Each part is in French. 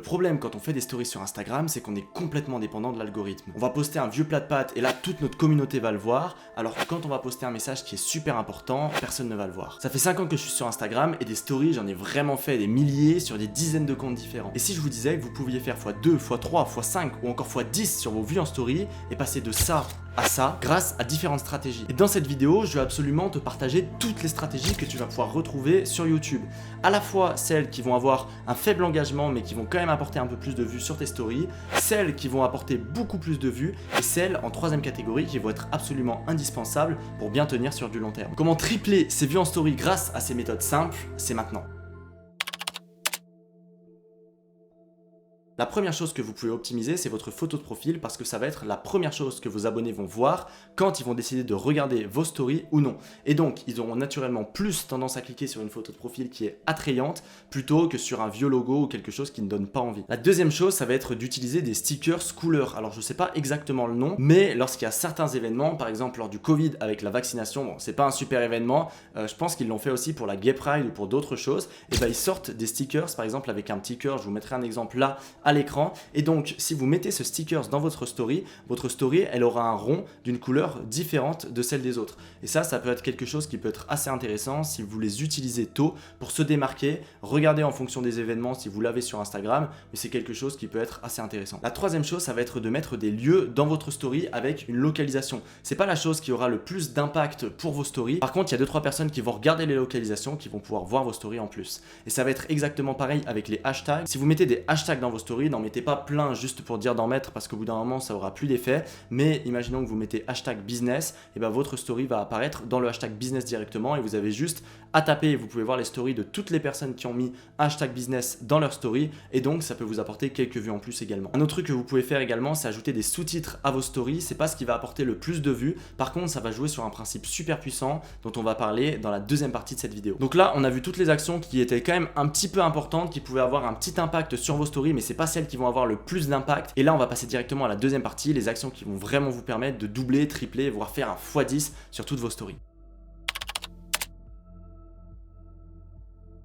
problème quand on fait des stories sur Instagram, c'est qu'on est complètement dépendant de l'algorithme. On va poster un vieux plat de pâtes et là toute notre communauté va le voir, alors que quand on va poster un message qui est super important, personne ne va le voir. Ça fait 5 ans que je suis sur Instagram et des stories, j'en ai vraiment fait des milliers sur des dizaines de comptes différents. Et si je vous disais que vous pouviez faire x2, x3, x5 ou encore x10 sur vos vues en story et passer de ça à ça grâce à différentes stratégies. Et dans cette vidéo, je vais absolument te partager toutes les stratégies que tu vas pouvoir retrouver sur YouTube. À la fois celles qui vont avoir un faible engagement mais qui vont quand même apporter un peu plus de vues sur tes stories, celles qui vont apporter beaucoup plus de vues et celles en troisième catégorie qui vont être absolument indispensables pour bien tenir sur du long terme. Comment tripler ses vues en story grâce à ces méthodes simples, c'est maintenant. La première chose que vous pouvez optimiser, c'est votre photo de profil parce que ça va être la première chose que vos abonnés vont voir quand ils vont décider de regarder vos stories ou non. Et donc, ils auront naturellement plus tendance à cliquer sur une photo de profil qui est attrayante plutôt que sur un vieux logo ou quelque chose qui ne donne pas envie. La deuxième chose, ça va être d'utiliser des stickers couleurs. Alors, je sais pas exactement le nom, mais lorsqu'il y a certains événements, par exemple lors du Covid avec la vaccination, bon, c'est pas un super événement, je pense qu'ils l'ont fait aussi pour la Gay Pride ou pour d'autres choses, et ben ils sortent des stickers, par exemple avec un petit cœur, je vous mettrai un exemple là, à l'écran. Et donc si vous mettez ce stickers dans votre story elle aura un rond d'une couleur différente de celle des autres. Et ça peut être quelque chose qui peut être assez intéressant si vous les utilisez tôt pour se démarquer. Regardez en fonction des événements si vous l'avez sur Instagram, mais c'est quelque chose qui peut être assez intéressant. La troisième chose, ça va être de mettre des lieux dans votre story avec une localisation. C'est pas la chose qui aura le plus d'impact pour vos stories. Par contre, il y a 2-3 personnes qui vont regarder les localisations qui vont pouvoir voir vos stories en plus. Et ça va être exactement pareil avec les hashtags. Si vous mettez des hashtags dans vos stories, n'en mettez pas plein juste pour dire d'en mettre parce qu'au bout d'un moment ça aura plus d'effet, mais imaginons que vous mettez hashtag business, et ben votre story va apparaître dans le hashtag business directement et vous avez juste à taper et vous pouvez voir les stories de toutes les personnes qui ont mis hashtag business dans leur story et donc ça peut vous apporter quelques vues en plus également. Un autre truc que vous pouvez faire également, c'est ajouter des sous-titres à vos stories. C'est pas ce qui va apporter le plus de vues, par contre ça va jouer sur un principe super puissant dont on va parler dans la deuxième partie de cette vidéo. Donc là on a vu toutes les actions qui étaient quand même un petit peu importantes, qui pouvaient avoir un petit impact sur vos stories, mais c'est pas celles qui vont avoir le plus d'impact. Et là on va passer directement à la deuxième partie, les actions qui vont vraiment vous permettre de doubler, tripler, voire faire un x10 sur toutes vos stories.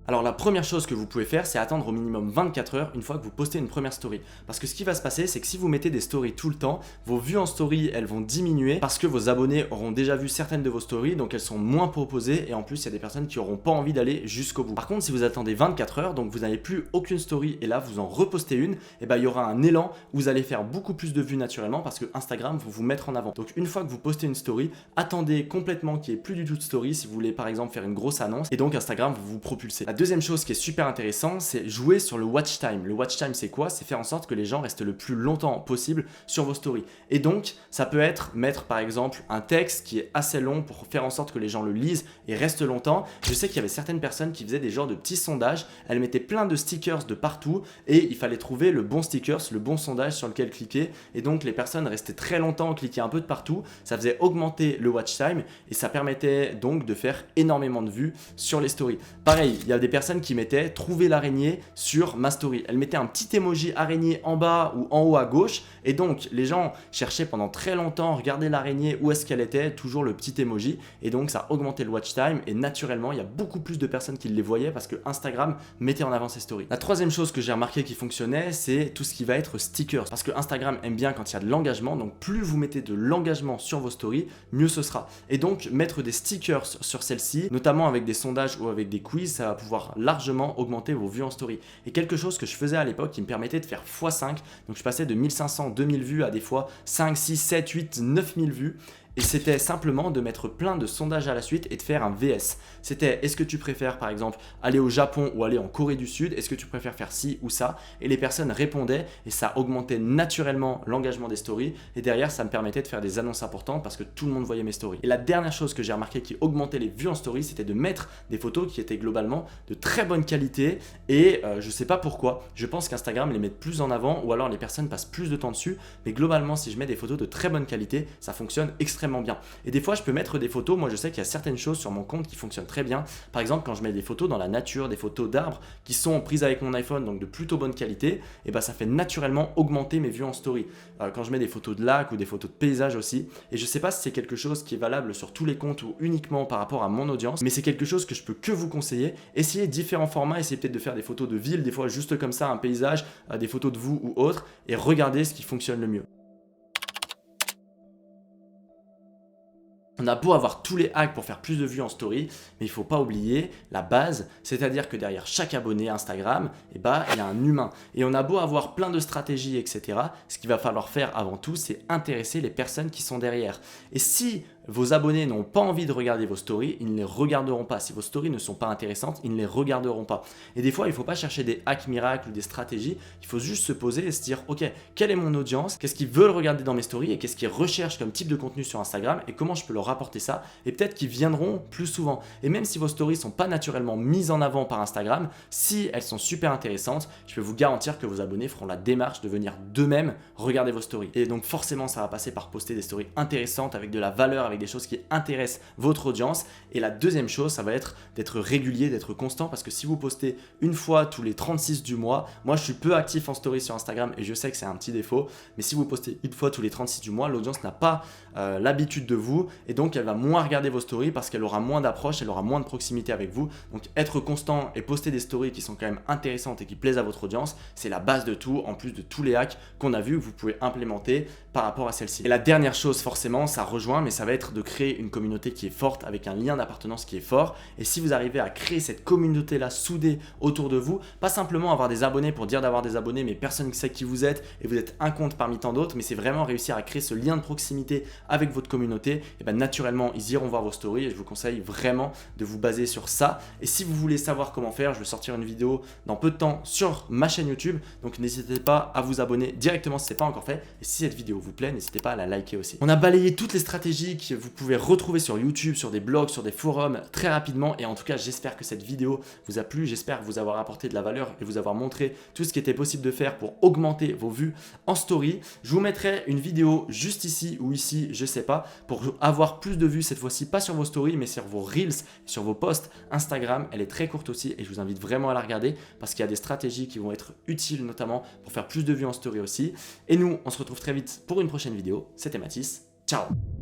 Alors la première chose que vous pouvez faire, c'est attendre au minimum 24 heures une fois que vous postez une première story. Parce que ce qui va se passer, c'est que si vous mettez des stories tout le temps, vos vues en story, elles vont diminuer parce que vos abonnés auront déjà vu certaines de vos stories, donc elles sont moins proposées et en plus il y a des personnes qui n'auront pas envie d'aller jusqu'au bout. Par contre, si vous attendez 24 heures, donc vous n'avez plus aucune story et là vous en repostez une, et ben il y aura un élan où vous allez faire beaucoup plus de vues naturellement parce que Instagram va vous mettre en avant. Donc une fois que vous postez une story, attendez complètement qu'il n'y ait plus du tout de story si vous voulez par exemple faire une grosse annonce et donc Instagram va vous propulser. La deuxième chose qui est super intéressant, c'est jouer sur le watch time. Le watch time, c'est quoi? C'est faire en sorte que les gens restent le plus longtemps possible sur vos stories. Et donc, ça peut être mettre par exemple un texte qui est assez long pour faire en sorte que les gens le lisent et restent longtemps. Je sais qu'il y avait certaines personnes qui faisaient des genres de petits sondages. Elles mettaient plein de stickers de partout et il fallait trouver le bon stickers, le bon sondage sur lequel cliquer. Et donc, les personnes restaient très longtemps, cliquaient un peu de partout. Ça faisait augmenter le watch time et ça permettait donc de faire énormément de vues sur les stories. Pareil, il y a des personnes qui mettaient trouver l'araignée sur ma story. Elle mettait un petit emoji araignée en bas ou en haut à gauche et donc les gens cherchaient pendant très longtemps, regarder l'araignée, où est-ce qu'elle était, toujours le petit emoji et donc ça augmentait le watch time et naturellement il y a beaucoup plus de personnes qui les voyaient parce que Instagram mettait en avant ses stories. La troisième chose que j'ai remarqué qui fonctionnait, c'est tout ce qui va être stickers parce que Instagram aime bien quand il y a de l'engagement, donc plus vous mettez de l'engagement sur vos stories, mieux ce sera. Et donc mettre des stickers sur celle-ci, notamment avec des sondages ou avec des quiz, ça va pouvoir largement augmenter vos vues en story. Et quelque chose que je faisais à l'époque qui me permettait de faire x5, donc je passais de 1500, 2000 vues à des fois 5, 6, 7, 8, 9000 vues. Et c'était simplement de mettre plein de sondages à la suite et de faire un VS. C'était est-ce que tu préfères par exemple aller au Japon ou aller en Corée du Sud? Est-ce que tu préfères faire ci ou ça? Et les personnes répondaient et ça augmentait naturellement l'engagement des stories. Et derrière, ça me permettait de faire des annonces importantes parce que tout le monde voyait mes stories. Et la dernière chose que j'ai remarqué qui augmentait les vues en story, c'était de mettre des photos qui étaient globalement de très bonne qualité. Et je sais pas pourquoi, je pense qu'Instagram les met plus en avant ou alors les personnes passent plus de temps dessus. Mais globalement, si je mets des photos de très bonne qualité, ça fonctionne extrêmement extrêmement bien. Et des fois, je peux mettre des photos. Moi, je sais qu'il y a certaines choses sur mon compte qui fonctionnent très bien. Par exemple, quand je mets des photos dans la nature, des photos d'arbres qui sont prises avec mon iPhone, donc de plutôt bonne qualité, et ben ça fait naturellement augmenter mes vues en story. Quand je mets des photos de lacs ou des photos de paysages aussi. Et je sais pas si c'est quelque chose qui est valable sur tous les comptes ou uniquement par rapport à mon audience, mais c'est quelque chose que je peux que vous conseiller. Essayez différents formats, essayez peut-être de faire des photos de ville, des fois juste comme ça, un paysage, des photos de vous ou autre, et regardez ce qui fonctionne le mieux. On a beau avoir tous les hacks pour faire plus de vues en story, mais il ne faut pas oublier la base, c'est-à-dire que derrière chaque abonné Instagram, il y a un humain. Et on a beau avoir plein de stratégies, etc. Ce qu'il va falloir faire avant tout, c'est intéresser les personnes qui sont derrière. Et si vos abonnés n'ont pas envie de regarder vos stories, ils ne les regarderont pas. Si vos stories ne sont pas intéressantes, ils ne les regarderont pas. Et des fois, il ne faut pas chercher des hacks miracles ou des stratégies. Il faut juste se poser et se dire, ok, quelle est mon audience? Qu'est-ce qu'ils veulent regarder dans mes stories et qu'est-ce qu'ils recherchent comme type de contenu sur Instagram et comment je peux leur rapporter ça? Et peut-être qu'ils viendront plus souvent. Et même si vos stories ne sont pas naturellement mises en avant par Instagram, si elles sont super intéressantes, je peux vous garantir que vos abonnés feront la démarche de venir d'eux-mêmes regarder vos stories. Et donc forcément, ça va passer par poster des stories intéressantes avec de la valeur, avec des choses qui intéressent votre audience. Et la deuxième chose, ça va être d'être régulier, d'être constant, parce que si vous postez une fois tous les 36 du mois, moi je suis peu actif en story sur Instagram et je sais que c'est un petit défaut, mais si vous postez une fois tous les 36 du mois, l'audience n'a pas l'habitude de vous et donc elle va moins regarder vos stories parce qu'elle aura moins d'approche, elle aura moins de proximité avec vous. Donc être constant et poster des stories qui sont quand même intéressantes et qui plaisent à votre audience, c'est la base de tout, en plus de tous les hacks qu'on a vus que vous pouvez implémenter par rapport à celle-ci. Et la dernière chose, forcément, ça rejoint, mais ça va être de créer une communauté qui est forte, avec un lien d'appartenance qui est fort. Et si vous arrivez à créer cette communauté-là soudée autour de vous, pas simplement avoir des abonnés pour dire d'avoir des abonnés, mais personne ne sait qui vous êtes et vous êtes un compte parmi tant d'autres, mais c'est vraiment réussir à créer ce lien de proximité avec votre communauté, et bien naturellement, ils iront voir vos stories et je vous conseille vraiment de vous baser sur ça. Et si vous voulez savoir comment faire, je vais sortir une vidéo dans peu de temps sur ma chaîne YouTube, donc n'hésitez pas à vous abonner directement si ce n'est pas encore fait. Et si cette vidéo vous plaît, n'hésitez pas à la liker aussi. On a balayé toutes les stratégies que vous pouvez retrouver sur YouTube, sur des blogs, sur des forums très rapidement. Et en tout cas, j'espère que cette vidéo vous a plu. J'espère vous avoir apporté de la valeur et vous avoir montré tout ce qui était possible de faire pour augmenter vos vues en story. Je vous mettrai une vidéo juste ici ou ici, je sais pas, pour avoir plus de vues cette fois-ci, pas sur vos stories, mais sur vos reels, sur vos posts Instagram. Elle est très courte aussi et je vous invite vraiment à la regarder parce qu'il y a des stratégies qui vont être utiles notamment pour faire plus de vues en story aussi. Et nous, on se retrouve très vite pour une prochaine vidéo. C'était Mathis. Ciao!